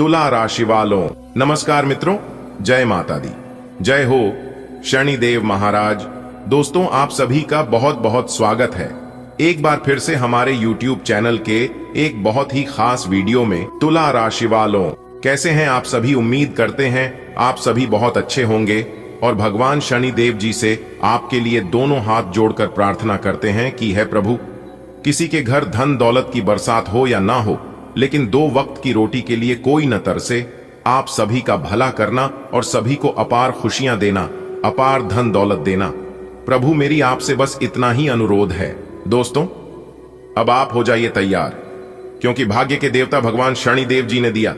तुला राशि वालों, नमस्कार मित्रों, जय माता दी, जय हो शनिदेव महाराज। दोस्तों, आप सभी का बहुत बहुत स्वागत है एक बार फिर से हमारे YouTube चैनल के एक बहुत ही खास वीडियो में। तुला राशि वालों, कैसे हैं आप सभी? उम्मीद करते हैं आप सभी बहुत अच्छे होंगे और भगवान शनिदेव जी से आपके लिए दोनों हाथ जोड़कर प्रार्थना करते हैं कि है प्रभु, किसी के घर धन दौलत की बरसात हो या ना हो, लेकिन 2 वक्त की रोटी के लिए कोई न तरसे। आप सभी का भला करना और सभी को अपार खुशियां देना, अपार धन दौलत देना। प्रभु, मेरी आपसे बस इतना ही अनुरोध है। दोस्तों, अब आप हो जाइए तैयार, क्योंकि भाग्य के देवता भगवान शनिदेव जी ने दिया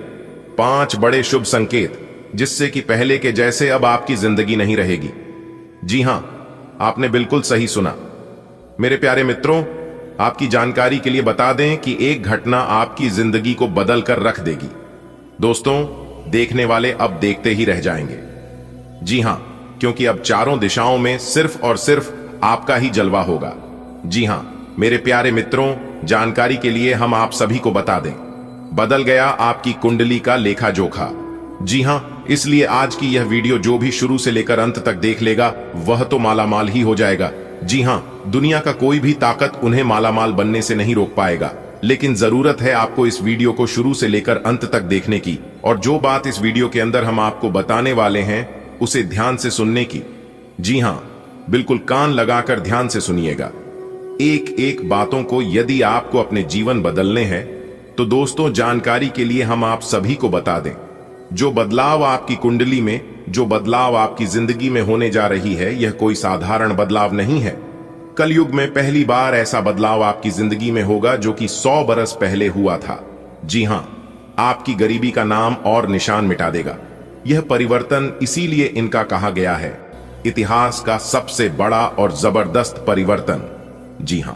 5 बड़े शुभ संकेत, जिससे कि पहले के जैसे अब आपकी जिंदगी नहीं रहेगी। जी हां, आपने बिल्कुल सही सुना। मेरे प्यारे मित्रों, आपकी जानकारी के लिए बता दें कि एक घटना आपकी जिंदगी को बदल कर रख देगी। दोस्तों, देखने वाले अब देखते ही रह जाएंगे। जी हां, क्योंकि अब चारों दिशाओं में सिर्फ और सिर्फ आपका ही जलवा होगा। जी हां मेरे प्यारे मित्रों, जानकारी के लिए हम आप सभी को बता दें, बदल गया आपकी कुंडली का लेखा जोखा। जी हां, इसलिए आज की यह वीडियो जो भी शुरू से लेकर अंत तक देख लेगा वह तो मालामाल ही हो जाएगा। जी हां, दुनिया का कोई भी ताकत उन्हें मालामाल बनने से नहीं रोक पाएगा, लेकिन जरूरत है आपको इस वीडियो को शुरू से लेकर अंत तक देखने की, और जो बात इस वीडियो के अंदर हम आपको बताने वाले हैं उसे ध्यान से सुनने की। जी हां, बिल्कुल कान लगाकर ध्यान से सुनिएगा। एक एक बातों को यदि आपको अपने जीवन बदलने हैं तो दोस्तों, जानकारी के लिए हम आप सभी को बता दें, जो बदलाव आपकी कुंडली में, जो बदलाव आपकी जिंदगी में होने जा रही है, यह कोई साधारण बदलाव नहीं है। कलयुग में पहली बार ऐसा बदलाव आपकी जिंदगी में होगा जो कि 100 बरस पहले हुआ था। जी हां, आपकी गरीबी का नाम और निशान मिटा देगा। यह परिवर्तन इसीलिए इनका कहा गया है इतिहास का सबसे बड़ा और जबरदस्त परिवर्तन। जी हां,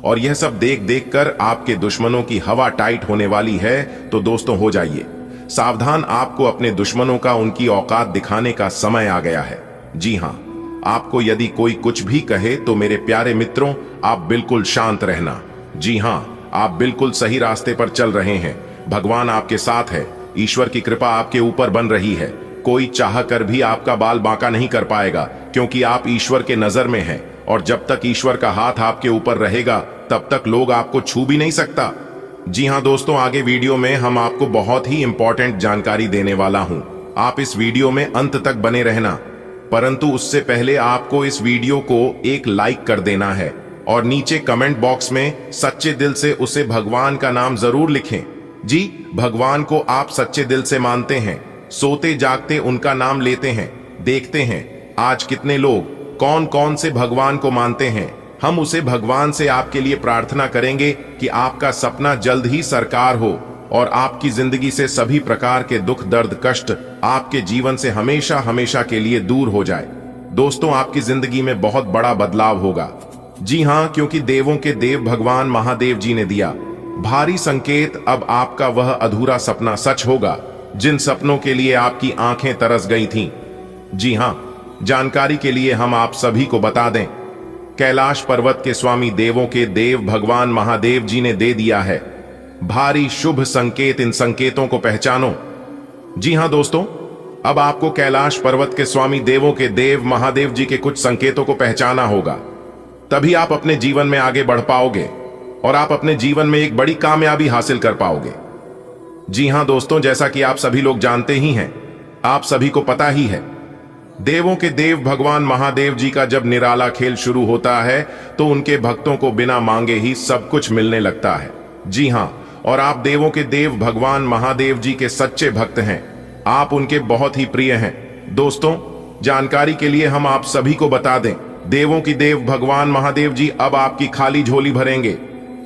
और यह सब देख देख कर आपके दुश्मनों की हवा टाइट होने वाली है। तो दोस्तों, हो जाइए सावधान, आपको अपने दुश्मनों का उनकी औकात दिखाने का समय आ गया है। जी हां, आपको यदि कोई कुछ भी कहे तो मेरे प्यारे मित्रों, आप बिल्कुल शांत रहना। जी हां, आप बिल्कुल सही रास्ते पर चल रहे हैं। भगवान आपके साथ है, ईश्वर की कृपा आपके ऊपर बन रही है। कोई चाह कर भी आपका बाल बांका नहीं कर पाएगा, क्योंकि आप ईश्वर के नजर में हैं, और जब तक ईश्वर का हाथ आपके ऊपर रहेगा तब तक लोग आपको छू भी नहीं सकता। जी हां दोस्तों, आगे वीडियो में हम आपको बहुत ही इंपॉर्टेंट जानकारी देने वाला हूं। आप इस वीडियो में अंत तक बने रहना, परंतु उससे पहले आपको इस वीडियो को एक लाइक कर देना है और नीचे कमेंट बॉक्स में सच्चे दिल से उसे भगवान का नाम जरूर लिखें। जी, भगवान को आप सच्चे दिल से मानते हैं, सोते जागते उनका नाम लेते हैं। देखते हैं आज कितने लोग कौन कौन से भगवान को मानते हैं। हम उसे भगवान से आपके लिए प्रार्थना करेंगे कि आपका सपना जल्द ही साकार हो और आपकी जिंदगी से सभी प्रकार के दुख दर्द कष्ट आपके जीवन से हमेशा हमेशा के लिए दूर हो जाए। दोस्तों, आपकी जिंदगी में बहुत बड़ा बदलाव होगा। जी हां, क्योंकि देवों के देव भगवान महादेव जी ने दिया भारी संकेत। अब आपका वह अधूरा सपना सच होगा, जिन सपनों के लिए आपकी आंखें तरस गई थीं। जी हां, जानकारी के लिए हम आप सभी को बता दें, कैलाश पर्वत के स्वामी देवों के देव भगवान महादेव जी ने दे दिया है भारी शुभ संकेत। इन संकेतों को पहचानो। जी हां दोस्तों, अब आपको कैलाश पर्वत के स्वामी देवों के देव महादेव जी के कुछ संकेतों को पहचाना होगा, तभी आप अपने जीवन में आगे बढ़ पाओगे और आप अपने जीवन में एक बड़ी कामयाबी हासिल कर पाओगे। जी हां दोस्तों, जैसा कि आप सभी लोग जानते ही हैं, आप सभी को पता ही है, देवों के देव भगवान महादेव जी का जब निराला खेल शुरू होता है तो उनके भक्तों को बिना मांगे ही सब कुछ मिलने लगता है। जी हां, और आप देवों के देव भगवान महादेव जी के सच्चे भक्त हैं, आप उनके बहुत ही प्रिय हैं। दोस्तों, जानकारी के लिए हम आप सभी को बता दें, देवों की देव भगवान महादेव जी अब आपकी खाली झोली भरेंगे।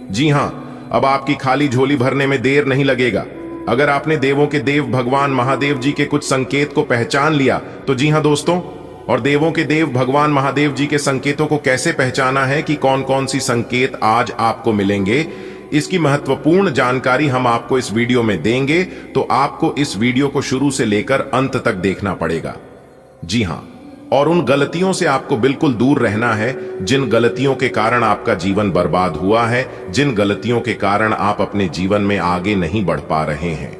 जी हां, अब आपकी खाली झोली भरने में देर नहीं लगेगा। अगर आपने देवों के देव भगवान महादेव जी के कुछ संकेत को पहचान लिया तो जी हां दोस्तों, और देवों के देव भगवान महादेव जी के संकेतों को कैसे पहचाना है कि कौन कौन सी संकेत आज आपको मिलेंगे, इसकी महत्वपूर्ण जानकारी हम आपको इस वीडियो में देंगे। तो आपको इस वीडियो को शुरू से लेकर अंत तक देखना पड़ेगा। जी हां, और उन गलतियों से आपको बिल्कुल दूर रहना है जिन गलतियों के कारण आपका जीवन बर्बाद हुआ है, जिन गलतियों के कारण आप अपने जीवन में आगे नहीं बढ़ पा रहे हैं।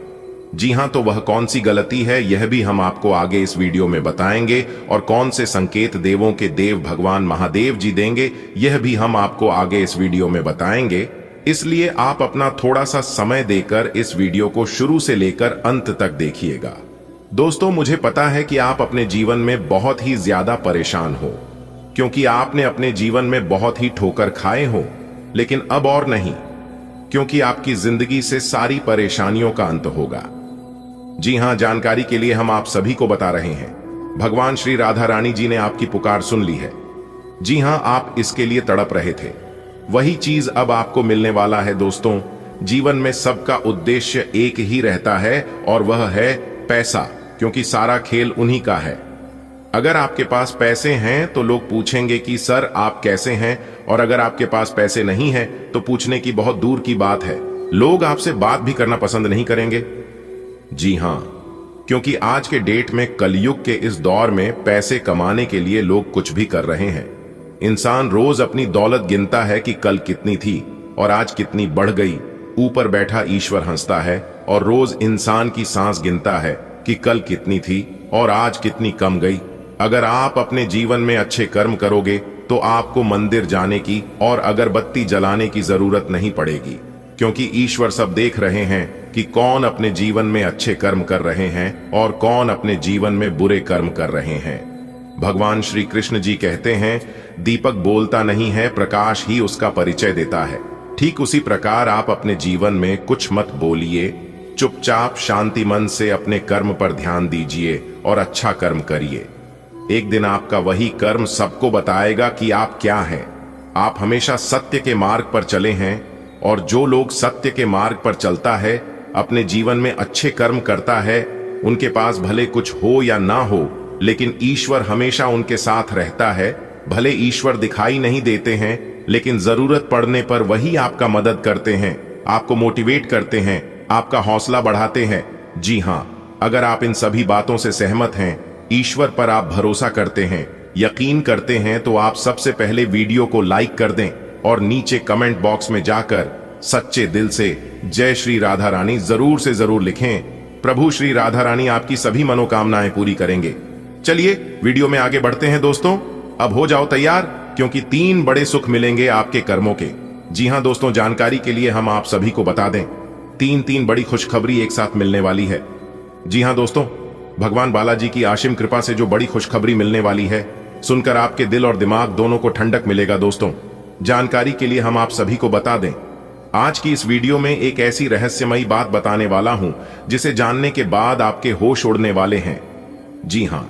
जी हां, तो वह कौन सी गलती है यह भी हम आपको आगे इस वीडियो में बताएंगे, और कौन से संकेत देवों के देव भगवान महादेव जी देंगे यह भी हम आपको आगे इस वीडियो में बताएंगे। इसलिए आप अपना थोड़ा सा समय देकर इस वीडियो को शुरू से लेकर अंत तक देखिएगा। दोस्तों, मुझे पता है कि आप अपने जीवन में बहुत ही ज्यादा परेशान हो, क्योंकि आपने अपने जीवन में बहुत ही ठोकर खाए हो, लेकिन अब और नहीं, क्योंकि आपकी जिंदगी से सारी परेशानियों का अंत होगा। जी हां, जानकारी के लिए हम आप सभी को बता रहे हैं, भगवान श्री राधा रानी जी ने आपकी पुकार सुन ली है। जी हां, आप इसके लिए तड़प रहे थे, वही चीज अब आपको मिलने वाला है। दोस्तों, जीवन में सबका उद्देश्य एक ही रहता है, और वह है पैसा, क्योंकि सारा खेल उन्हीं का है। अगर आपके पास पैसे हैं तो लोग पूछेंगे कि सर आप कैसे हैं, और अगर आपके पास पैसे नहीं हैं तो पूछने की बहुत दूर की बात है, लोग आपसे बात भी करना पसंद नहीं करेंगे। जी हां, क्योंकि आज के डेट में कलयुग के इस दौर में पैसे कमाने के लिए लोग कुछ भी कर रहे हैं। इंसान रोज अपनी दौलत गिनता है कि कल कितनी थी और आज कितनी बढ़ गई। ऊपर बैठा ईश्वर हंसता है, और रोज इंसान की सांस गिनता है कि कल कितनी थी और आज कितनी कम गई। अगर आप अपने जीवन में अच्छे कर्म करोगे तो आपको मंदिर जाने की और अगरबत्ती जलाने की जरूरत नहीं पड़ेगी, क्योंकि ईश्वर सब देख रहे हैं कि कौन अपने जीवन में अच्छे कर्म कर रहे हैं और कौन अपने जीवन में बुरे कर्म कर रहे हैं। भगवान श्री कृष्ण जी कहते हैं, दीपक बोलता नहीं है, प्रकाश ही उसका परिचय देता है। ठीक उसी प्रकार आप अपने जीवन में कुछ मत बोलिए, चुपचाप शांति मन से अपने कर्म पर ध्यान दीजिए और अच्छा कर्म करिए। एक दिन आपका वही कर्म सबको बताएगा कि आप क्या हैं। आप हमेशा सत्य के मार्ग पर चले हैं, और जो लोग सत्य के मार्ग पर चलता है, अपने जीवन में अच्छे कर्म करता है, उनके पास भले कुछ हो या ना हो, लेकिन ईश्वर हमेशा उनके साथ रहता है। भले ईश्वर दिखाई नहीं देते हैं, लेकिन जरूरत पड़ने पर वही आपका मदद करते हैं, आपको मोटिवेट करते हैं, आपका हौसला बढ़ाते हैं। जी हां, अगर आप इन सभी बातों से सहमत हैं, ईश्वर पर आप भरोसा करते हैं, यकीन करते हैं, तो आप सबसे पहले वीडियो को लाइक कर दें और नीचे कमेंट बॉक्स में जाकर सच्चे दिल से जय श्री राधा रानी जरूर से जरूर लिखें। प्रभु श्री राधा रानी आपकी सभी मनोकामनाएं पूरी करेंगे। चलिए वीडियो में आगे बढ़ते हैं। दोस्तों, अब हो जाओ तैयार, क्योंकि 3 बड़े सुख मिलेंगे आपके कर्मों के। जी हां दोस्तों, जानकारी के लिए हम आप सभी को बता दें, 3 बड़ी खुशखबरी एक साथ मिलने वाली है। जी हां दोस्तों, भगवान बालाजी की आशिम कृपा से जो बड़ी खुशखबरी मिलने वाली है, सुनकर आपके दिल और दिमाग दोनों को ठंडक मिलेगा। दोस्तों, जानकारी के लिए हम आप सभी को बता दें, आज की इस वीडियो में एक ऐसी रहस्यमयी बात बताने वाला हूं जिसे जानने के बाद आपके होश उड़ने वाले हैं। जी हां,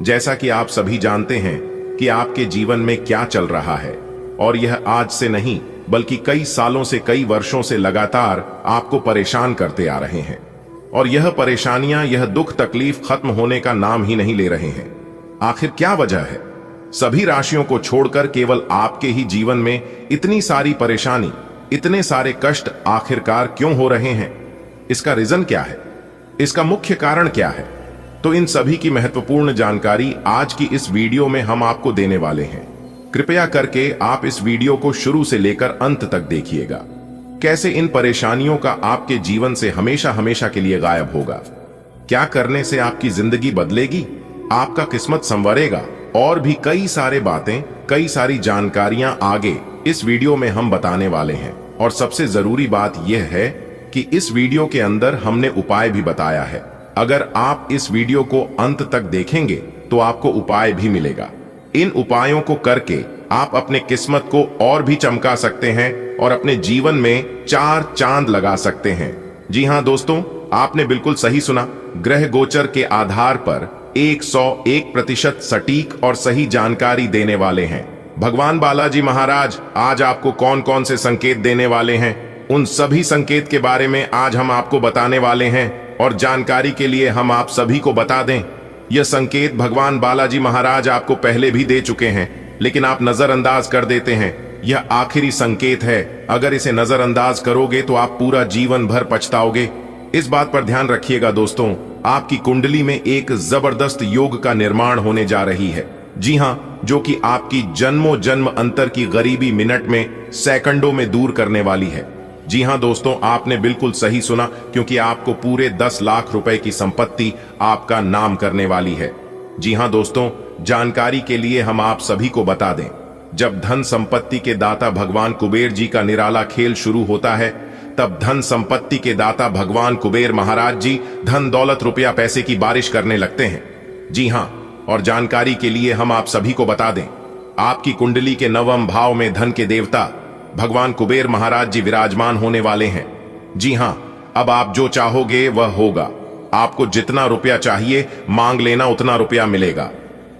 जैसा कि आप सभी जानते हैं कि आपके जीवन में क्या चल रहा है, और यह आज से नहीं बल्कि कई सालों से, कई वर्षों से लगातार आपको परेशान करते आ रहे हैं, और यह परेशानियां, यह दुख तकलीफ खत्म होने का नाम ही नहीं ले रहे हैं। आखिर क्या वजह है? सभी राशियों को छोड़कर केवल आपके ही जीवन में इतनी सारी परेशानी, इतने सारे कष्ट आखिरकार क्यों हो रहे हैं? इसका रीजन क्या है? इसका मुख्य कारण क्या है? तो इन सभी की महत्वपूर्ण जानकारी आज की इस वीडियो में हम आपको देने वाले हैं। कृपया करके आप इस वीडियो को शुरू से लेकर अंत तक देखिएगा। कैसे इन परेशानियों का आपके जीवन से हमेशा हमेशा के लिए गायब होगा, क्या करने से आपकी जिंदगी बदलेगी, आपका किस्मत संवरेगा, और भी कई सारे बातें, कई सारी जानकारियां आगे इस वीडियो में हम बताने वाले हैं। और सबसे जरूरी बात यह है कि इस वीडियो के अंदर हमने उपाय भी बताया है। अगर आप इस वीडियो को अंत तक देखेंगे तो आपको उपाय भी मिलेगा। इन उपायों को करके आप अपने किस्मत को और भी चमका सकते हैं और अपने जीवन में 4 चांद लगा सकते हैं। जी हां दोस्तों, आपने बिल्कुल सही सुना। ग्रह गोचर के आधार पर 101% सटीक और सही जानकारी देने वाले हैं भगवान बालाजी महाराज। आज आपको कौन कौन से संकेत देने वाले हैं, उन सभी संकेत के बारे में आज हम आपको बताने वाले हैं। और जानकारी के लिए हम आप सभी को बता दें, यह संकेत भगवान बालाजी महाराज आपको पहले भी दे चुके हैं, लेकिन आप नजरअंदाज कर देते हैं। यह आखिरी संकेत है, अगर इसे नजरअंदाज करोगे तो आप पूरा जीवन भर पछताओगे। इस बात पर ध्यान रखिएगा दोस्तों, आपकी कुंडली में एक जबरदस्त योग का निर्माण होने जा रही है। जी हां, जो कि आपकी जन्मों जन्म अंतर की गरीबी मिनट में, सेकंडों में दूर करने वाली है। जी हां दोस्तों, आपने बिल्कुल सही सुना, क्योंकि आपको पूरे 10 लाख रुपए की संपत्ति आपका नाम करने वाली है। जी हां दोस्तों, जानकारी के लिए हम आप सभी को बता दें, जब धन संपत्ति के दाता भगवान कुबेर जी का निराला खेल शुरू होता है, तब धन संपत्ति के दाता भगवान कुबेर महाराज जी धन दौलत रुपया पैसे की बारिश करने लगते हैं। जी हां, और जानकारी के लिए हम आप सभी को बता दें, आपकी कुंडली के नवम भाव में धन के देवता भगवान कुबेर महाराज जी विराजमान होने वाले हैं। जी हां, अब आप जो चाहोगे वह होगा। आपको जितना रुपया चाहिए मांग लेना, उतना रुपया मिलेगा।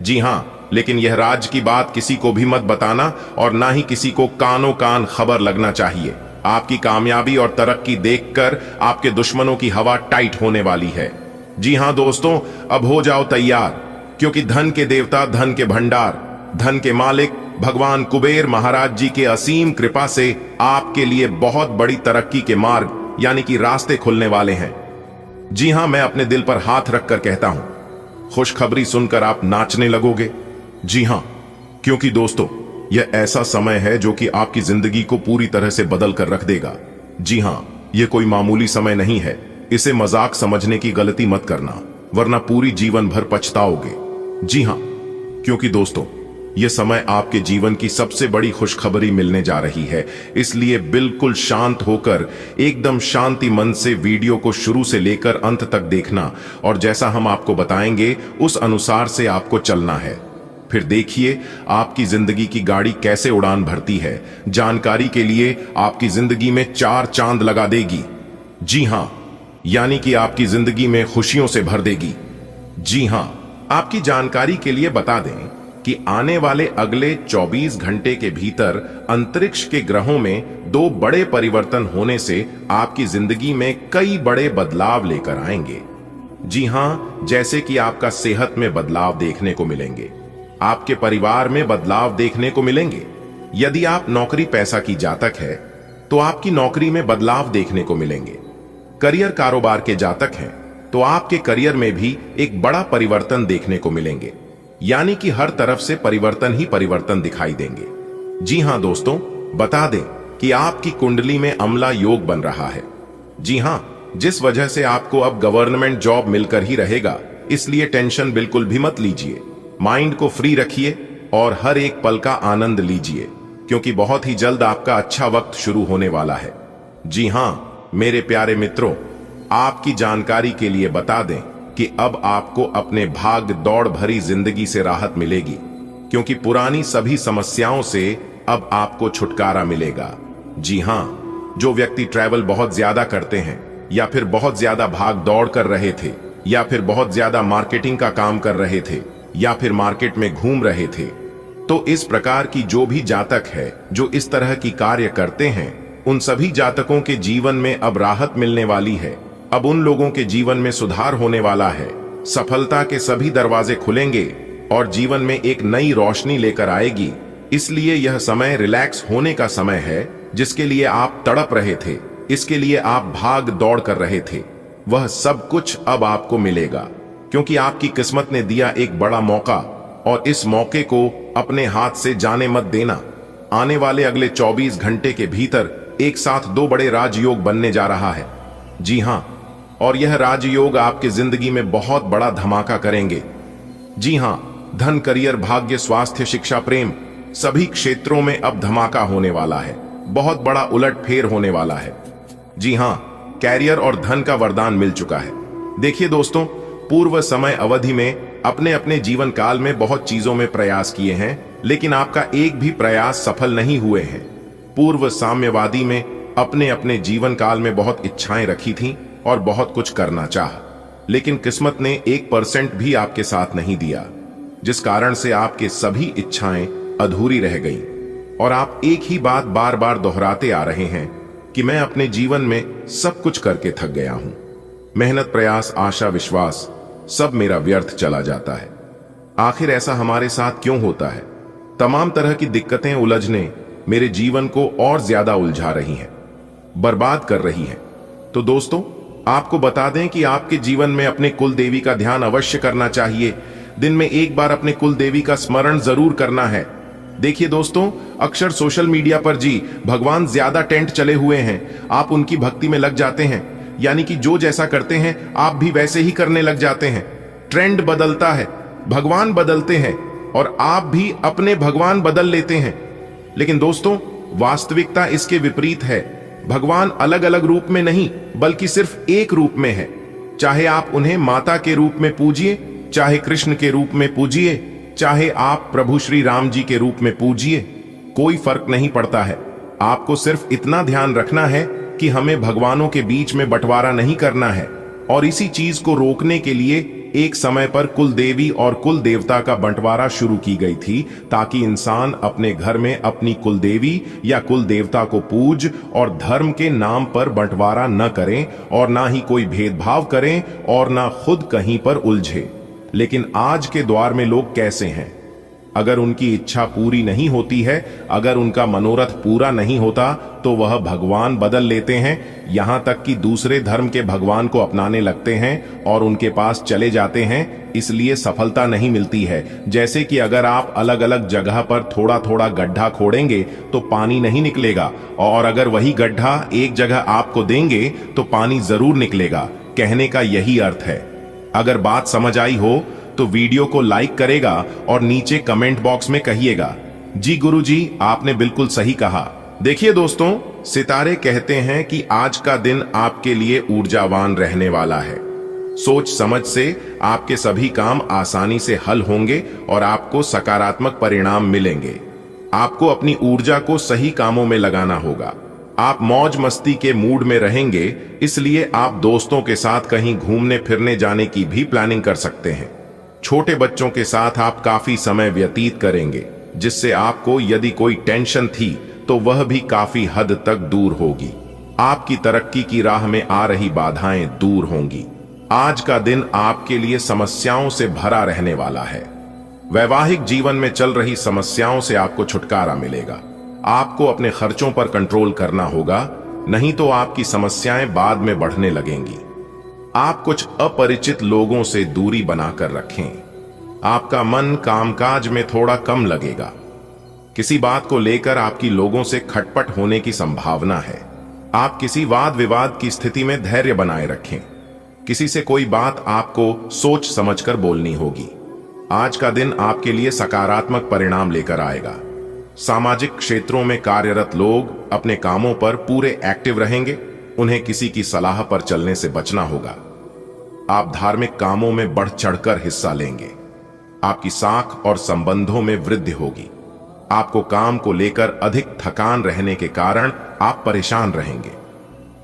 जी हां, लेकिन यह राज की बात किसी को भी मत बताना, और ना ही किसी को कानों कान खबर लगना चाहिए। आपकी कामयाबी और तरक्की देखकर आपके दुश्मनों की हवा टाइट होने वाली है। जी हां दोस्तों, अब हो जाओ तैयार, क्योंकि धन के देवता, धन के भंडार, धन के मालिक भगवान कुबेर महाराज जी के असीम कृपा से आपके लिए बहुत बड़ी तरक्की के मार्ग यानी कि रास्ते खुलने वाले हैं। जी हां, मैं अपने दिल पर हाथ रखकर कहता हूं, खुशखबरी सुनकर आप नाचने लगोगे। जी हां, क्योंकि दोस्तों यह ऐसा समय है जो कि आपकी जिंदगी को पूरी तरह से बदल कर रख देगा। जी हां, यह कोई मामूली समय नहीं है। इसे मजाक समझने की गलती मत करना, वरना पूरी जीवन भर पछताओगे। जी हां, क्योंकि दोस्तों यह समय आपके जीवन की सबसे बड़ी खुशखबरी मिलने जा रही है। इसलिए बिल्कुल शांत होकर, एकदम शांति मन से वीडियो को शुरू से लेकर अंत तक देखना, और जैसा हम आपको बताएंगे उस अनुसार से आपको चलना है। फिर देखिए आपकी जिंदगी की गाड़ी कैसे उड़ान भरती है। जानकारी के लिए आपकी जिंदगी में 4 चांद लगा देगी। जी हां, यानी कि आपकी जिंदगी में खुशियों से भर देगी। जी हां, आपकी जानकारी के लिए बता दें कि आने वाले अगले 24 घंटे के भीतर अंतरिक्ष के ग्रहों में 2 बड़े परिवर्तन होने से आपकी जिंदगी में कई बड़े बदलाव लेकर आएंगे। जी हां, जैसे कि आपका सेहत में बदलाव देखने को मिलेंगे, आपके परिवार में बदलाव देखने को मिलेंगे। यदि आप नौकरी पैसा की जातक है तो आपकी नौकरी में बदलाव देखने को मिलेंगे। करियर कारोबार के जातक हैं तो आपके करियर में भी एक बड़ा परिवर्तन देखने को मिलेंगे, यानी कि हर तरफ से परिवर्तन ही परिवर्तन दिखाई देंगे। जी हां दोस्तों, बता दें कि आपकी कुंडली में अमला योग बन रहा है। जी हां, जिस वजह से आपको अब गवर्नमेंट जॉब मिलकर ही रहेगा, इसलिए टेंशन बिल्कुल भी मत लीजिए। माइंड को फ्री रखिए और हर एक पल का आनंद लीजिए, क्योंकि बहुत ही जल्द आपका अच्छा वक्त शुरू होने वाला है। जी हां मेरे प्यारे मित्रों, आपकी जानकारी के लिए बता दें कि अब आपको अपने भाग दौड़ भरी जिंदगी से राहत मिलेगी, क्योंकि पुरानी सभी समस्याओं से अब आपको छुटकारा मिलेगा। जी हां, जो व्यक्ति ट्रैवल बहुत ज्यादा करते हैं, या फिर बहुत ज्यादा भाग दौड़ कर रहे थे, या फिर बहुत ज्यादा मार्केटिंग का काम कर रहे थे, या फिर मार्केट में घूम रहे थे, तो इस प्रकार की जो भी जातक है जो इस तरह की कार्य करते हैं, उन सभी जातकों के जीवन में अब राहत मिलने वाली है। अब उन लोगों के जीवन में सुधार होने वाला है। सफलता के सभी दरवाजे खुलेंगे और जीवन में एक नई रोशनी लेकर आएगी। इसलिए यह समय रिलैक्स होने का समय है। जिसके लिए आप तड़प रहे थे, इसके लिए आप भाग दौड़ कर रहे थे, वह सब कुछ अब आपको मिलेगा, क्योंकि आपकी किस्मत ने दिया एक बड़ा मौका, और इस मौके को अपने हाथ से जाने मत देना। आने वाले अगले 24 घंटे के भीतर एक साथ 2 बड़े राजयोग बनने जा रहा है। जी हां, और यह राजयोग आपकी जिंदगी में बहुत बड़ा धमाका करेंगे। जी हां, धन, करियर, भाग्य, स्वास्थ्य, शिक्षा, प्रेम, सभी क्षेत्रों में अब धमाका होने वाला है। बहुत बड़ा उलटफेर होने वाला है। जी हां, कैरियर और धन का वरदान मिल चुका है। देखिए दोस्तों, पूर्व समय अवधि में अपने अपने जीवन काल में बहुत चीजों में प्रयास किए हैं, लेकिन आपका एक भी प्रयास सफल नहीं हुए हैं। पूर्व साम्यवादी में अपने अपने जीवन काल में बहुत इच्छाएं रखी थीं और बहुत कुछ करना चाहा, लेकिन किस्मत ने 1% भी आपके साथ नहीं दिया, जिस कारण से आपके सभी इच्छाएं अधूरी रह गईं, और आप एक ही बात बार बार दोहराते आ रहे हैं कि मैं अपने जीवन में सब कुछ करके थक गया हूं। मेहनत, प्रयास, आशा, विश्वास सब मेरा व्यर्थ चला जाता है। आखिर ऐसा हमारे साथ क्यों होता है? तमाम तरह की दिक्कतें, उलझने मेरे जीवन को और ज्यादा उलझा रही हैं, बर्बाद कर रही हैं। तो दोस्तों, आपको बता दें कि आपके जीवन में अपने कुल देवी का ध्यान अवश्य करना चाहिए। दिन में एक बार अपने कुल देवी का स्मरण जरूर करना है। देखिए दोस्तों, अक्सर सोशल मीडिया पर जी भगवान ज्यादा टेंट चले हुए हैं, आप उनकी भक्ति में लग जाते हैं, यानी कि जो जैसा करते हैं आप भी वैसे ही करने लग जाते हैं। ट्रेंड बदलता है, भगवान बदलते हैं और आप भी अपने भगवान बदल लेते हैं। लेकिन दोस्तों, वास्तविकता इसके विपरीत है। भगवान अलग अलग रूप में नहीं बल्कि सिर्फ एक रूप में है। चाहे आप उन्हें माता के रूप में पूजिए, चाहे कृष्ण के रूप में पूजिए, चाहे आप प्रभु श्री राम जी के रूप में पूजिए, कोई फर्क नहीं पड़ता है। आपको सिर्फ इतना ध्यान रखना है कि हमें भगवानों के बीच में बंटवारा नहीं करना है। और इसी चीज को रोकने के लिए एक समय पर कुल देवी और कुल देवता का बंटवारा शुरू की गई थी, ताकि इंसान अपने घर में अपनी कुल देवी या कुल देवता को पूज और धर्म के नाम पर बंटवारा न करें और ना ही कोई भेदभाव करें और ना खुद कहीं पर उलझे। लेकिन आज के दौर में लोग कैसे हैं? अगर उनकी इच्छा पूरी नहीं होती है, अगर उनका मनोरथ पूरा नहीं होता, तो वह भगवान बदल लेते हैं। यहां तक कि दूसरे धर्म के भगवान को अपनाने लगते हैं और उनके पास चले जाते हैं। इसलिए सफलता नहीं मिलती है। जैसे कि अगर आप अलग अलग जगह पर थोड़ा थोड़ा गड्ढा खोदेंगे तो पानी नहीं निकलेगा, और अगर वही गड्ढा एक जगह आपको देंगे तो पानी जरूर निकलेगा। कहने का यही अर्थ है। अगर बात समझ आई हो तो वीडियो को लाइक करेगा और नीचे कमेंट बॉक्स में कहिएगा, जी गुरुजी आपने बिल्कुल सही कहा। देखिए दोस्तों, सितारे कहते हैं कि आज का दिन आपके लिए ऊर्जावान रहने वाला है। सोच समझ से आपके सभी काम आसानी से हल होंगे और आपको सकारात्मक परिणाम मिलेंगे। आपको अपनी ऊर्जा को सही कामों में लगाना होगा। आप मौज मस्ती के मूड में रहेंगे, इसलिए आप दोस्तों के साथ कहीं घूमने फिरने जाने की भी प्लानिंग कर सकते हैं। छोटे बच्चों के साथ आप काफी समय व्यतीत करेंगे, जिससे आपको यदि कोई टेंशन थी तो वह भी काफी हद तक दूर होगी। आपकी तरक्की की राह में आ रही बाधाएं दूर होंगी। आज का दिन आपके लिए समस्याओं से भरा रहने वाला है। वैवाहिक जीवन में चल रही समस्याओं से आपको छुटकारा मिलेगा। आपको अपने खर्चों पर कंट्रोल करना होगा, नहीं तो आपकी समस्याएं बाद में बढ़ने लगेंगी। आप कुछ अपरिचित लोगों से दूरी बनाकर रखें। आपका मन कामकाज में थोड़ा कम लगेगा। किसी बात को लेकर आपकी लोगों से खटपट होने की संभावना है। आप किसी वाद विवाद की स्थिति में धैर्य बनाए रखें। किसी से कोई बात आपको सोच समझकर बोलनी होगी। आज का दिन आपके लिए सकारात्मक परिणाम लेकर आएगा। सामाजिक क्षेत्रों में कार्यरत लोग अपने कामों पर पूरे एक्टिव रहेंगे। उन्हें किसी की सलाह पर चलने से बचना होगा। आप धार्मिक कामों में बढ़ चढ़कर हिस्सा लेंगे। आपकी साख और संबंधों में वृद्धि होगी। आपको काम को लेकर अधिक थकान रहने के कारण आप परेशान रहेंगे।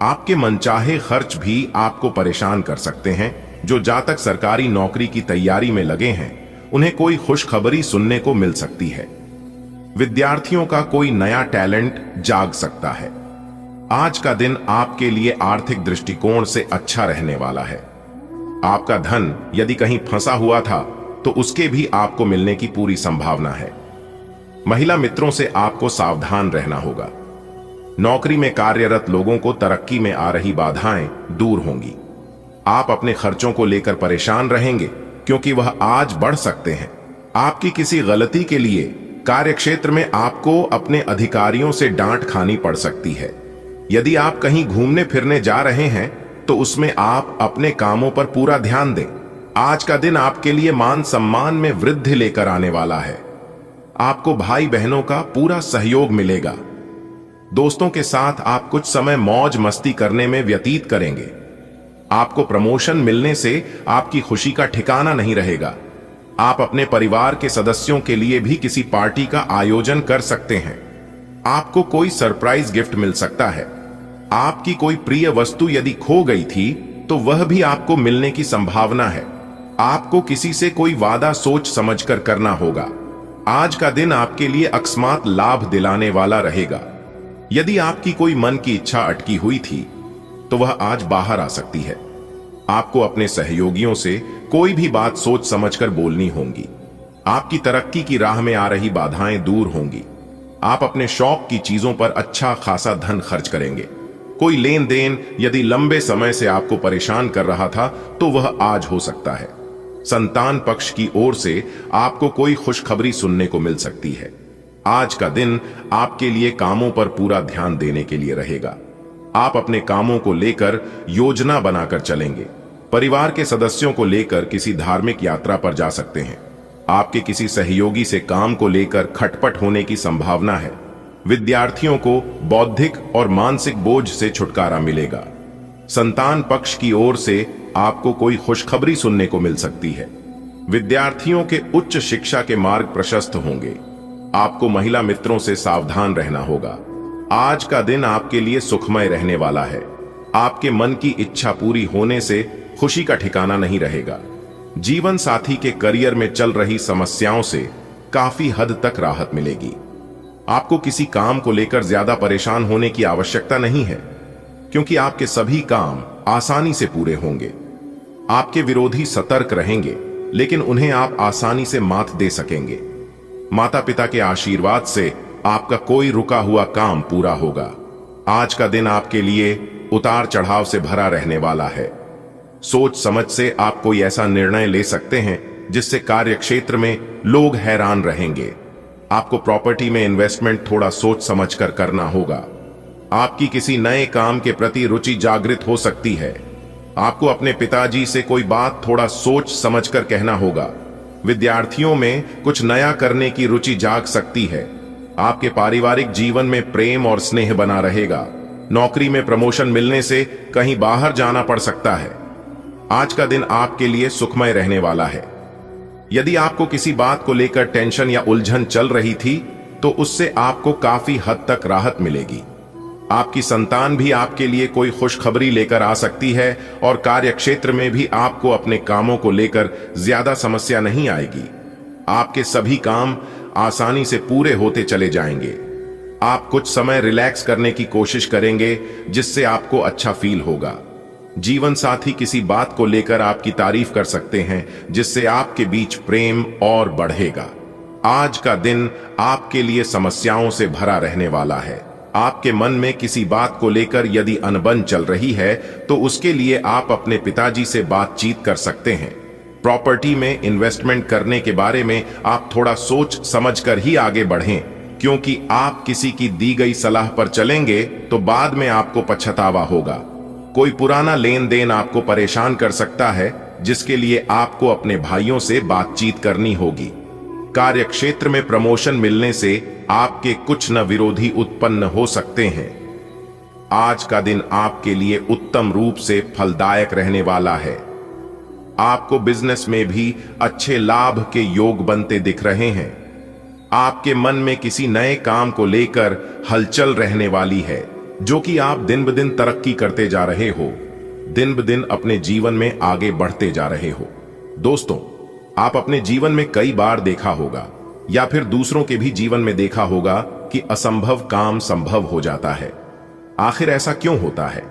आपके मनचाहे खर्च भी आपको परेशान कर सकते हैं। जो जातक सरकारी नौकरी की तैयारी में लगे हैं, उन्हें कोई खुशखबरी सुनने को मिल सकती है। विद्यार्थियों का कोई नया टैलेंट जाग सकता है। आज का दिन आपके लिए आर्थिक दृष्टिकोण से अच्छा रहने वाला है। आपका धन यदि कहीं फंसा हुआ था तो उसके भी आपको मिलने की पूरी संभावना है। महिला मित्रों से आपको सावधान रहना होगा। नौकरी में कार्यरत लोगों को तरक्की में आ रही बाधाएं दूर होंगी। आप अपने खर्चों को लेकर परेशान रहेंगे, क्योंकि वह आज बढ़ सकते हैं। आपकी किसी गलती के लिए कार्यक्षेत्र में आपको अपने अधिकारियों से डांट खानी पड़ सकती है। यदि आप कहीं घूमने फिरने जा रहे हैं तो उसमें आप अपने कामों पर पूरा ध्यान दें। आज का दिन आपके लिए मान सम्मान में वृद्धि लेकर आने वाला है। आपको भाई बहनों का पूरा सहयोग मिलेगा। दोस्तों के साथ आप कुछ समय मौज मस्ती करने में व्यतीत करेंगे। आपको प्रमोशन मिलने से आपकी खुशी का ठिकाना नहीं रहेगा। आप अपने परिवार के सदस्यों के लिए भी किसी पार्टी का आयोजन कर सकते हैं। आपको कोई सरप्राइज गिफ्ट मिल सकता है। आपकी कोई प्रिय वस्तु यदि खो गई थी तो वह भी आपको मिलने की संभावना है। आपको किसी से कोई वादा सोच समझकर करना होगा। आज का दिन आपके लिए अकस्मात लाभ दिलाने वाला रहेगा। यदि आपकी कोई मन की इच्छा अटकी हुई थी तो वह आज बाहर आ सकती है। आपको अपने सहयोगियों से कोई भी बात सोच समझकर बोलनी होगी। आपकी तरक्की की राह में आ रही बाधाएं दूर होंगी। आप अपने शौक की चीजों पर अच्छा खासा धन खर्च करेंगे। कोई लेन देन यदि लंबे समय से आपको परेशान कर रहा था तो वह आज हो सकता है। संतान पक्ष की ओर से आपको कोई खुशखबरी सुनने को मिल सकती है। आज का दिन आपके लिए कामों पर पूरा ध्यान देने के लिए रहेगा। आप अपने कामों को लेकर योजना बनाकर चलेंगे। परिवार के सदस्यों को लेकर किसी धार्मिक यात्रा पर जा सकते हैं। आपके किसी सहयोगी से काम को लेकर खटपट होने की संभावना है। विद्यार्थियों को बौद्धिक और मानसिक बोझ से छुटकारा मिलेगा। संतान पक्ष की ओर से आपको कोई खुशखबरी सुनने को मिल सकती है। विद्यार्थियों के उच्च शिक्षा के मार्ग प्रशस्त होंगे। आपको महिला मित्रों से सावधान रहना होगा। आज का दिन आपके लिए सुखमय रहने वाला है। आपके मन की इच्छा पूरी होने से खुशी का ठिकाना नहीं रहेगा। जीवन साथी के करियर में चल रही समस्याओं से काफी हद तक राहत मिलेगी। आपको किसी काम को लेकर ज्यादा परेशान होने की आवश्यकता नहीं है, क्योंकि आपके सभी काम आसानी से पूरे होंगे। आपके विरोधी सतर्क रहेंगे, लेकिन उन्हें आप आसानी से मात दे सकेंगे। माता पिता के आशीर्वाद से आपका कोई रुका हुआ काम पूरा होगा। आज का दिन आपके लिए उतार चढ़ाव से भरा रहने वाला है। सोच समझ से आप कोई ऐसा निर्णय ले सकते हैं जिससे कार्य क्षेत्र में लोग हैरान रहेंगे। आपको प्रॉपर्टी में इन्वेस्टमेंट थोड़ा सोच समझकर करना होगा। आपकी किसी नए काम के प्रति रुचि जागृत हो सकती है। आपको अपने पिताजी से कोई बात थोड़ा सोच समझकर कहना होगा। विद्यार्थियों में कुछ नया करने की रुचि जाग सकती है। आपके पारिवारिक जीवन में प्रेम और स्नेह बना रहेगा। नौकरी में प्रमोशन मिलने से कहीं बाहर जाना पड़ सकता है। आज का दिन आपके लिए सुखमय रहने वाला है। यदि आपको किसी बात को लेकर टेंशन या उलझन चल रही थी, तो उससे आपको काफी हद तक राहत मिलेगी। आपकी संतान भी आपके लिए कोई खुशखबरी लेकर आ सकती है और कार्य क्षेत्र में भी आपको अपने कामों को लेकर ज्यादा समस्या नहीं आएगी। आपके सभी काम आसानी से पूरे होते चले जाएंगे। आप कुछ समय रिलैक्स करने की कोशिश करेंगे, जिससे आपको अच्छा फील होगा। जीवन साथी किसी बात को लेकर आपकी तारीफ कर सकते हैं, जिससे आपके बीच प्रेम और बढ़ेगा। आज का दिन आपके लिए समस्याओं से भरा रहने वाला है। आपके मन में किसी बात को लेकर यदि अनबन चल रही है, तो उसके लिए आप अपने पिताजी से बातचीत कर सकते हैं। प्रॉपर्टी में इन्वेस्टमेंट करने के बारे में आप थोड़ा सोच समझकर ही आगे बढ़ें, क्योंकि आप किसी की दी गई सलाह पर चलेंगे तो बाद में आपको पछतावा होगा। कोई पुराना लेन देन आपको परेशान कर सकता है, जिसके लिए आपको अपने भाइयों से बातचीत करनी होगी। कार्य क्षेत्र में प्रमोशन मिलने से आपके कुछ न विरोधी उत्पन्न हो सकते हैं। आज का दिन आपके लिए उत्तम रूप से फलदायक रहने वाला है। आपको बिजनेस में भी अच्छे लाभ के योग बनते दिख रहे हैं। आपके मन में किसी नए काम को लेकर हलचल रहने वाली है, जो कि आप दिन ब दिन तरक्की करते जा रहे हो, दिन ब दिन अपने जीवन में आगे बढ़ते जा रहे हो। दोस्तों, आप अपने जीवन में कई बार देखा होगा या फिर दूसरों के भी जीवन में देखा होगा कि असंभव काम संभव हो जाता है। आखिर ऐसा क्यों होता है?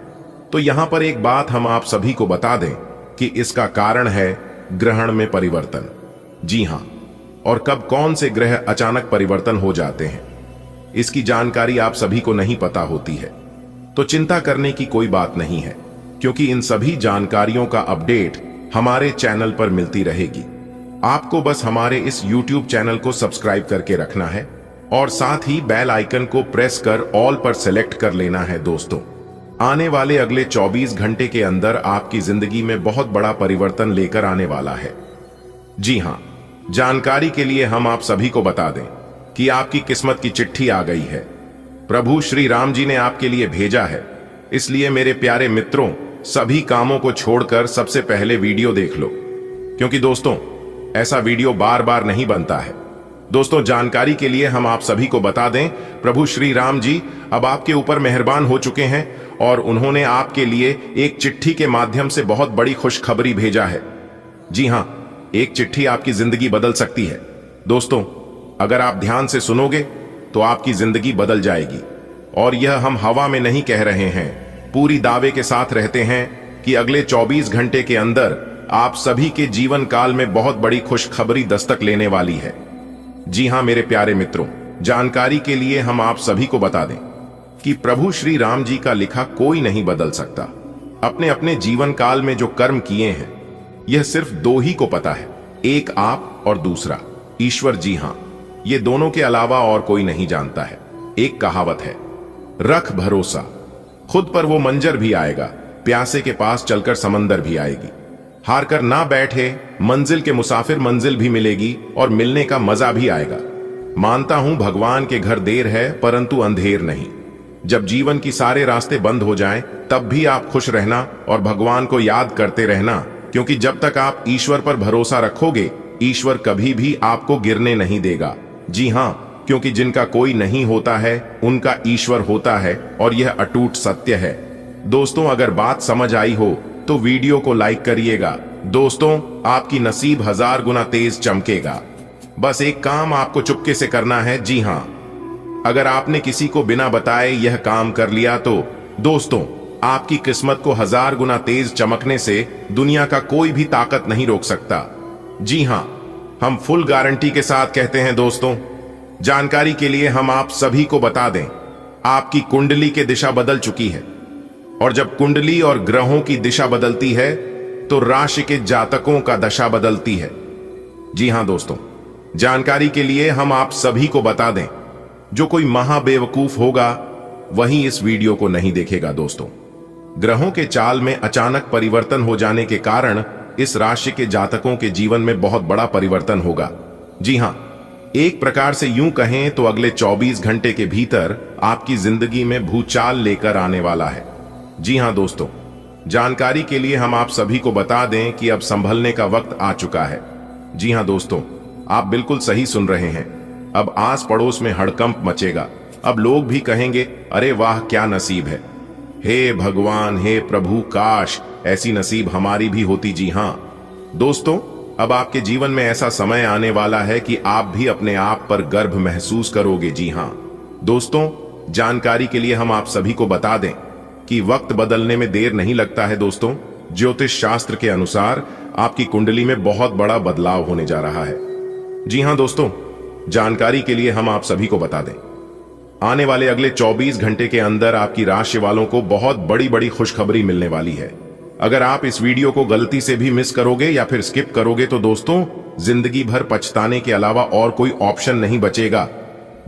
तो यहां पर एक बात हम आप सभी को बता दें कि इसका कारण है ग्रहण में परिवर्तन। जी हां, और कब कौन से ग्रह अचानक परिवर्तन हो जाते हैं, इसकी जानकारी आप सभी को नहीं पता होती है। तो चिंता करने की कोई बात नहीं है, क्योंकि इन सभी जानकारियों का अपडेट हमारे चैनल पर मिलती रहेगी। आपको बस हमारे इस YouTube चैनल को सब्सक्राइब करके रखना है और साथ ही बेल आइकन को प्रेस कर ऑल पर सेलेक्ट कर लेना है। दोस्तों, आने वाले अगले 24 घंटे के अंदर आपकी जिंदगी में बहुत बड़ा परिवर्तन लेकर आने वाला है। जी हां, जानकारी के लिए हम आप सभी को बता दें कि आपकी किस्मत की चिट्ठी आ गई है। प्रभु श्री राम जी ने आपके लिए भेजा है। इसलिए मेरे प्यारे मित्रों, सभी कामों को छोड़कर सबसे पहले वीडियो देख लो, क्योंकि दोस्तों ऐसा वीडियो बार बार नहीं बनता है। दोस्तों, जानकारी के लिए हम आप सभी को बता दें, प्रभु श्री राम जी अब आपके ऊपर मेहरबान हो चुके हैं और उन्होंने आपके लिए एक चिट्ठी के माध्यम से बहुत बड़ी खुशखबरी भेजा है। जी हां, एक चिट्ठी आपकी जिंदगी बदल सकती है। दोस्तों, अगर आप ध्यान से सुनोगे तो आपकी जिंदगी बदल जाएगी। और यह हम हवा में नहीं कह रहे हैं, पूरी दावे के साथ रहते हैं कि अगले 24 घंटे के अंदर आप सभी के जीवन काल में बहुत बड़ी खुशखबरी दस्तक लेने वाली है। जी हां मेरे प्यारे मित्रों, जानकारी के लिए हम आप सभी को बता दें कि प्रभु श्री राम जी का लिखा कोई नहीं बदल सकता। अपने अपने जीवन काल में जो कर्म किए हैं, यह सिर्फ दो ही को पता है, एक आप और दूसरा ईश्वर। जी हां, ये दोनों के अलावा और कोई नहीं जानता है। एक कहावत है, रख भरोसा, खुद पर वो मंजर भी आएगा, प्यासे के पास चलकर समंदर भी आएगी। हार कर ना बैठे, मंजिल के मुसाफिर मंजिल भी मिलेगी और मिलने का मजा भी आएगा। मानता हूं भगवान के घर देर है परंतु अंधेर नहीं। जब जीवन की सारे रास्ते बंद हो जाएं, तब भी आप खुश रहना और भगवान को याद करते रहना, क्योंकि जब तक आप ईश्वर पर भरोसा रखोगे, ईश्वर कभी भी आपको गिरने नहीं देगा। जी हां, क्योंकि जिनका कोई नहीं होता है उनका ईश्वर होता है और यह अटूट सत्य है। दोस्तों, अगर बात समझ आई हो तो वीडियो को लाइक करिएगा। दोस्तों, आपकी नसीब 1000 गुना तेज चमकेगा। बस एक काम आपको चुपके से करना है। जी हां, अगर आपने किसी को बिना बताए यह काम कर लिया तो दोस्तों, आपकी किस्मत को 1000 गुना तेज चमकने से दुनिया का कोई भी ताकत नहीं रोक सकता। जी हां, हम फुल गारंटी के साथ कहते हैं। दोस्तों, जानकारी के लिए हम आप सभी को बता दें, आपकी कुंडली की दिशा बदल चुकी है और जब कुंडली और ग्रहों की दिशा बदलती है तो राशि के जातकों का दशा बदलती है। जी हां दोस्तों, जानकारी के लिए हम आप सभी को बता दें, जो कोई महाबेवकूफ होगा वही इस वीडियो को नहीं देखेगा। दोस्तों, ग्रहों के चाल में अचानक परिवर्तन हो जाने के कारण इस राशि के जातकों के जीवन में बहुत बड़ा परिवर्तन होगा। जी हां, एक प्रकार से यूं कहें तो अगले 24 घंटे के भीतर आपकी जिंदगी में भूचाल लेकर आने वाला है। जी हां दोस्तों, जानकारी के लिए हम आप सभी को बता दें कि अब संभलने का वक्त आ चुका है। जी हां दोस्तों, आप बिल्कुल सही सुन रहे हैं। अब आस पड़ोस में हड़कंप मचेगा। अब लोग भी कहेंगे, अरे वाह क्या नसीब है। हे भगवान, हे प्रभु, काश ऐसी नसीब हमारी भी होती। जी हां दोस्तों, अब आपके जीवन में ऐसा समय आने वाला है कि आप भी अपने आप पर गर्व महसूस करोगे। जी हां दोस्तों, जानकारी के लिए हम आप सभी को बता दें कि वक्त बदलने में देर नहीं लगता है। दोस्तों, ज्योतिष शास्त्र के अनुसार आपकी कुंडली में बहुत बड़ा बदलाव होने जा रहा है। जी हां दोस्तों, जानकारी के लिए हम आप सभी को बता दें, आने वाले अगले 24 घंटे के अंदर आपकी राशि वालों को बहुत बड़ी बड़ी खुशखबरी मिलने वाली है। अगर आप इस वीडियो को गलती से भी मिस करोगे या फिर स्किप करोगे तो दोस्तों, जिंदगी भर पछताने के अलावा और कोई ऑप्शन नहीं बचेगा।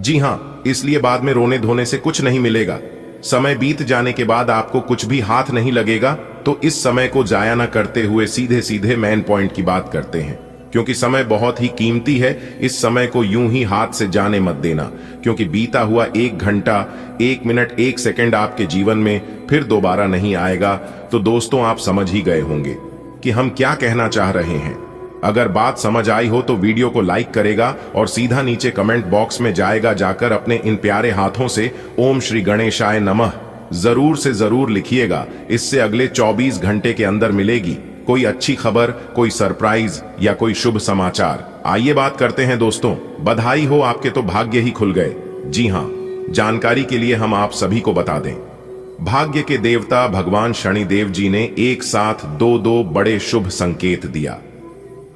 जी हां, इसलिए बाद में रोने धोने से कुछ नहीं मिलेगा। समय बीत जाने के बाद आपको कुछ भी हाथ नहीं लगेगा, तो इस समय को जाया न करते हुए सीधे सीधे मेन पॉइंट की बात करते हैं, क्योंकि समय बहुत ही कीमती है। इस समय को यूं ही हाथ से जाने मत देना, क्योंकि बीता हुआ 1 घंटा, 1 मिनट, 1 सेकंड आपके जीवन में फिर दोबारा नहीं आएगा। तो दोस्तों, आप समझ ही गए होंगे कि हम क्या कहना चाह रहे हैं। अगर बात समझ आई हो तो वीडियो को लाइक करेगा और सीधा नीचे कमेंट बॉक्स में जाएगा, जाकर अपने इन प्यारे हाथों से ओम श्री गणेशाय नमः जरूर से जरूर लिखिएगा। इससे अगले 24 घंटे के अंदर मिलेगी कोई अच्छी खबर, कोई सरप्राइज या कोई शुभ समाचार। आइए बात करते हैं दोस्तों। बधाई हो, आपके तो भाग्य ही खुल गए। जी हां, जानकारी के लिए हम आप सभी को बता दें, भाग्य के देवता भगवान शनिदेव जी ने एक साथ दो बड़े शुभ संकेत दिया।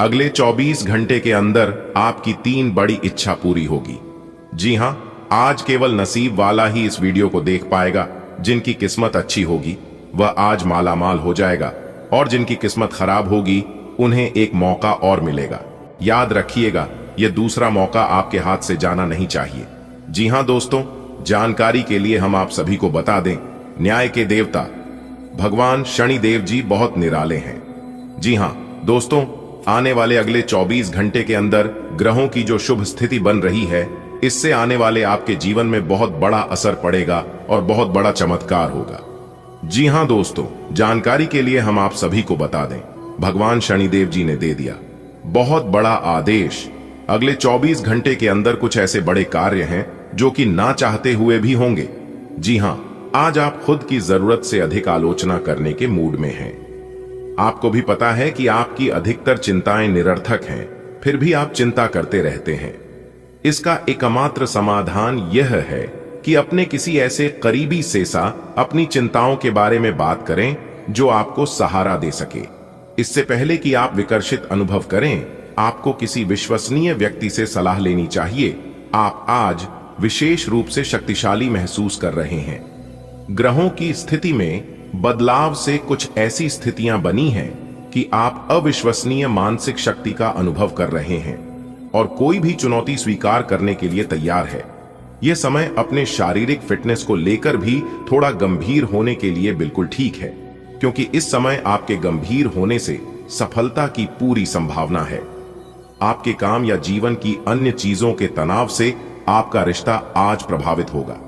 अगले 24 घंटे के अंदर आपकी 3 बड़ी इच्छा पूरी होगी। जी हां, आज केवल नसीब वाला ही इस वीडियो को देख पाएगा। जिनकी किस्मत अच्छी होगी वह आज मालामाल हो जाएगा और जिनकी किस्मत खराब होगी उन्हें एक मौका और मिलेगा। याद रखिएगा, यह दूसरा मौका आपके हाथ से जाना नहीं चाहिए। जी हां दोस्तों, जानकारी के लिए हम आप सभी को बता दें, न्याय के देवता भगवान शनिदेव जी बहुत निराले हैं। जी हां दोस्तों, आने वाले अगले 24 घंटे के अंदर ग्रहों की जो शुभ स्थिति बन रही है, इससे आने वाले आपके जीवन में बहुत बड़ा असर पड़ेगा और बहुत बड़ा चमत्कार होगा। जी हां दोस्तों, जानकारी के लिए हम आप सभी को बता दें, भगवान शनिदेव जी ने दे दिया बहुत बड़ा आदेश। अगले 24 घंटे के अंदर कुछ ऐसे बड़े कार्य हैं जो कि ना चाहते हुए भी होंगे। जी हां, आज आप खुद की जरूरत से अधिक आलोचना करने के मूड में हैं। आपको भी पता है कि आपकी अधिकतर चिंताएं निरर्थक हैं, फिर भी आप चिंता करते रहते हैं। इसका एकमात्र समाधान यह है कि अपने किसी ऐसे करीबी से सा अपनी चिंताओं के बारे में बात करें जो आपको सहारा दे सके। इससे पहले कि आप विकर्षित अनुभव करें, आपको किसी विश्वसनीय व्यक्ति से सलाह लेनी चाहिए। आप आज विशेष रूप से शक्तिशाली महसूस कर रहे हैं। ग्रहों की स्थिति में बदलाव से कुछ ऐसी स्थितियां बनी हैं कि आप अविश्वसनीय मानसिक शक्ति का अनुभव कर रहे हैं। और कोई भी चुनौती स्वीकार करने के लिए तैयार है। यह समय अपने शारीरिक फिटनेस को लेकर भी थोड़ा गंभीर होने के लिए बिल्कुल ठीक है, क्योंकि इस समय आपके गंभीर होने से सफलता की पूरी संभावना है। आपके काम या जीवन की अन्य चीजों के तनाव से आपका रिश्ता आज प्रभावित होगा।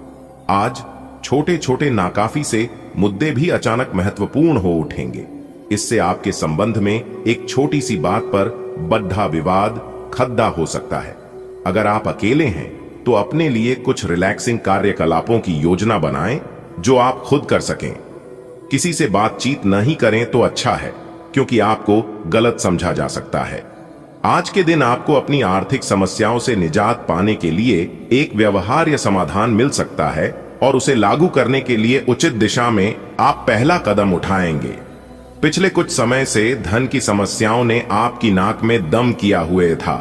आज छोटे छोटे नाकाफी से मुद्दे भी अचानक महत्वपूर्ण हो उठेंगे। इससे आपके संबंध में एक छोटी सी बात पर बड़ा विवाद खद्दा हो सकता है। अगर आप अकेले हैं तो अपने लिए कुछ रिलैक्सिंग कार्यकलापों की योजना बनाएं जो आप खुद कर सकें। किसी से बातचीत नहीं करें तो अच्छा है, क्योंकि आपको गलत समझा जा सकता है। आज के दिन आपको अपनी आर्थिक समस्याओं से निजात पाने के लिए एक व्यवहार्य समाधान मिल सकता है और उसे लागू करने के लिए उचित दिशा में आप पहला कदम उठाएंगे। पिछले कुछ समय से धन की समस्याओं ने आपकी नाक में दम किया हुए था,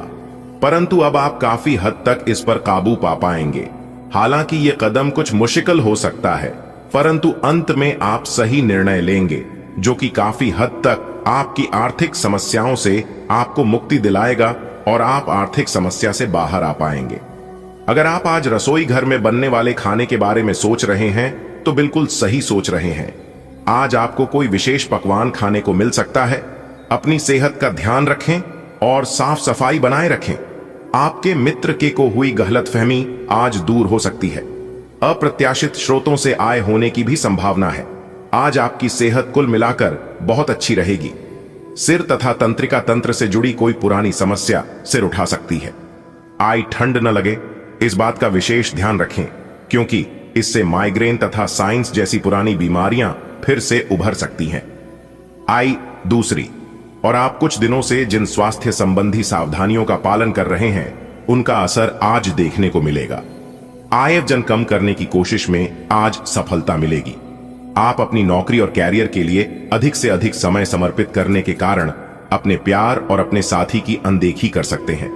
परंतु अब आप काफी हद तक इस पर काबू पा पाएंगे। हालांकि ये कदम कुछ मुश्किल हो सकता है, परंतु अंत में आप सही निर्णय लेंगे जो कि काफी हद तक आपकी आर्थिक समस्याओं से आपको मुक्ति दिलाएगा और आप आर्थिक समस्या से बाहर आ पाएंगे। अगर आप आज रसोई घर में बनने वाले खाने के बारे में सोच रहे हैं तो बिल्कुल सही सोच रहे हैं। आज आपको कोई विशेष पकवान खाने को मिल सकता है। अपनी सेहत का ध्यान रखें और साफ सफाई बनाए रखें। आपके मित्र के को हुई गलतफहमी आज दूर हो सकती है। अप्रत्याशित स्रोतों से आय होने की भी संभावना है। आज आपकी सेहत कुल मिलाकर बहुत अच्छी रहेगी। सिर तथा तंत्रिका तंत्र से जुड़ी कोई पुरानी समस्या सिर उठा सकती है। आई ठंड न लगे, इस बात का विशेष ध्यान रखें, क्योंकि इससे माइग्रेन तथा साइंस जैसी पुरानी बीमारियां फिर से उभर सकती हैं। आई दूसरी, और आप कुछ दिनों से जिन स्वास्थ्य संबंधी सावधानियों का पालन कर रहे हैं उनका असर आज देखने को मिलेगा। आयवजन कम करने की कोशिश में आज सफलता मिलेगी। आप अपनी नौकरी और कैरियर के लिए अधिक से अधिक समय समर्पित करने के कारण अपने प्यार और अपने साथी की अनदेखी कर सकते हैं।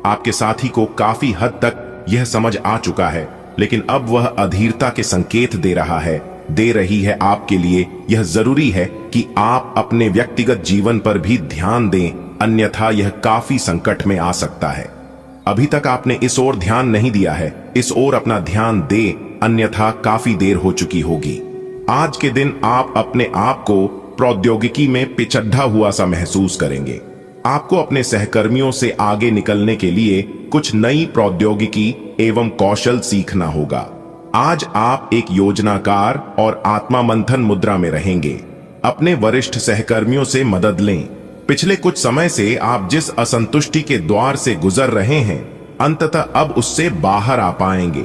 आपके साथी को काफी हद तक यह समझ आ चुका है, लेकिन अब वह अधीरता के संकेत दे रही है। आपके लिए यह जरूरी है कि आप अपने व्यक्तिगत जीवन पर भी ध्यान दें, अन्यथा यह काफी संकट में आ सकता है। अभी तक आपने इस ओर ध्यान नहीं दिया है, इस ओर अपना ध्यान दें, अन्यथा काफी देर हो चुकी होगी। आज के दिन आप अपने आप को प्रौद्योगिकी में पिछड़ा हुआ सा महसूस करेंगे। आपको अपने सहकर्मियों से आगे निकलने के लिए कुछ नई प्रौद्योगिकी एवं कौशल सीखना होगा। आज आप एक योजनाकार और आत्मा मंथन मुद्रा में रहेंगे। अपने वरिष्ठ सहकर्मियों से मदद लें। पिछले कुछ समय से आप जिस असंतुष्टि के द्वार से गुजर रहे हैं, अंततः अब उससे बाहर आ पाएंगे।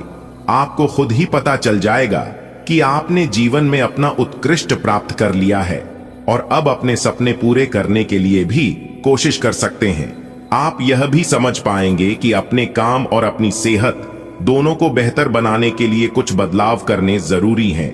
आपको खुद ही पता चल जाएगा कि आपने जीवन में अपना उत्कृष्ट प्राप्त कर लिया है और अब अपने सपने पूरे करने के लिए भी कोशिश कर सकते हैं। आप यह भी समझ पाएंगे कि अपने काम और अपनी सेहत दोनों को बेहतर बनाने के लिए कुछ बदलाव करने जरूरी हैं।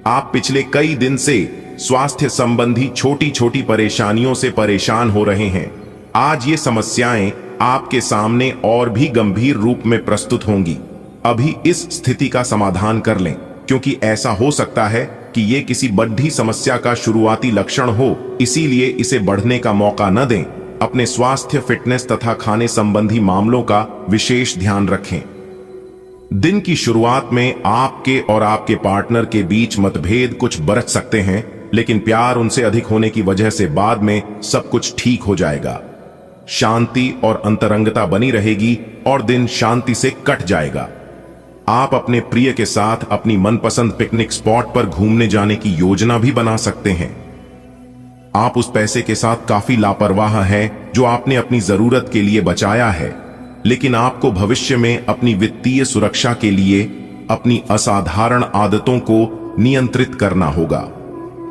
आप पिछले कई दिन से स्वास्थ्य संबंधी छोटी छोटी परेशानियों से परेशान हो रहे हैं। आज ये समस्याएं आपके सामने और भी गंभीर रूप में प्रस्तुत होंगी। अभी इस स्थिति का समाधान कर लें, क्योंकि ऐसा हो सकता है कि ये किसी बड़ी समस्या का शुरुआती लक्षण हो, इसीलिए इसे बढ़ने का मौका न दें। अपने स्वास्थ्य, फिटनेस तथा खाने संबंधी मामलों का विशेष ध्यान रखें। दिन की शुरुआत में आपके और आपके पार्टनर के बीच मतभेद कुछ बरस सकते हैं, लेकिन प्यार उनसे अधिक होने की वजह से बाद में सब कुछ ठीक हो जाएगा। शांति और अंतरंगता बनी रहेगी और दिन शांति से कट जाएगा। आप अपने प्रिय के साथ अपनी मनपसंद पिकनिक स्पॉट पर घूमने जाने की योजना भी बना सकते हैं। आप उस पैसे के साथ काफी लापरवाह हैं जो आपने अपनी जरूरत के लिए बचाया है, लेकिन आपको भविष्य में अपनी वित्तीय सुरक्षा के लिए अपनी असाधारण आदतों को नियंत्रित करना होगा।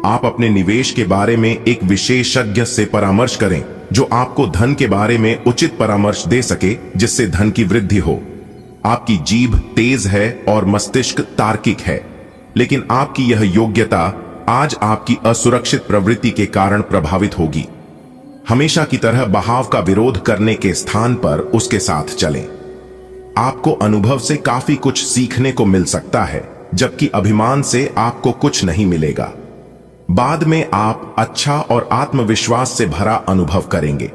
आप अपने निवेश के बारे में एक विशेषज्ञ से परामर्श करें जो आपको धन के बारे में उचित परामर्श दे सके, जिससे धन की वृद्धि हो। आपकी जीभ तेज है और मस्तिष्क तार्किक है, लेकिन आपकी यह योग्यता आज आपकी असुरक्षित प्रवृत्ति के कारण प्रभावित होगी। हमेशा की तरह बहाव का विरोध करने के स्थान पर उसके साथ चलें। आपको अनुभव से काफी कुछ सीखने को मिल सकता है, जबकि अभिमान से आपको कुछ नहीं मिलेगा। बाद में आप अच्छा और आत्मविश्वास से भरा अनुभव करेंगे।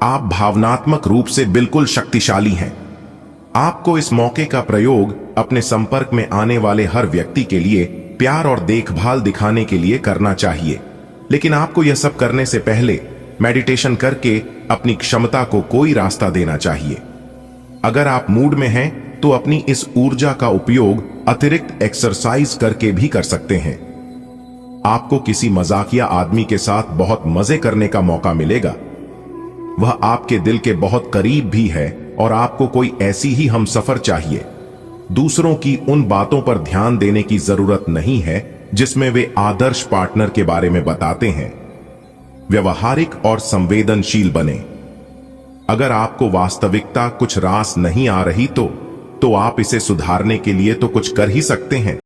आप भावनात्मक रूप से बिल्कुल शक्तिशाली हैं। आपको इस मौके का प्रयोग अपने संपर्क में आने वाले हर व्यक्ति के लिए प्यार और देखभाल दिखाने के लिए करना चाहिए। लेकिन आपको यह सब करने से पहले मेडिटेशन करके अपनी क्षमता को कोई रास्ता देना चाहिए। अगर आप मूड में हैं तो अपनी इस ऊर्जा का उपयोग अतिरिक्त एक्सरसाइज करके भी कर सकते हैं। आपको किसी मजाकिया आदमी के साथ बहुत मजे करने का मौका मिलेगा। वह आपके दिल के बहुत करीब भी है और आपको कोई ऐसी ही हमसफर चाहिए। दूसरों की उन बातों पर ध्यान देने की जरूरत नहीं है जिसमें वे आदर्श पार्टनर के बारे में बताते हैं। व्यवहारिक और संवेदनशील बने। अगर आपको वास्तविकता कुछ रास नहीं आ रही तो आप इसे सुधारने के लिए तो कुछ कर ही सकते हैं।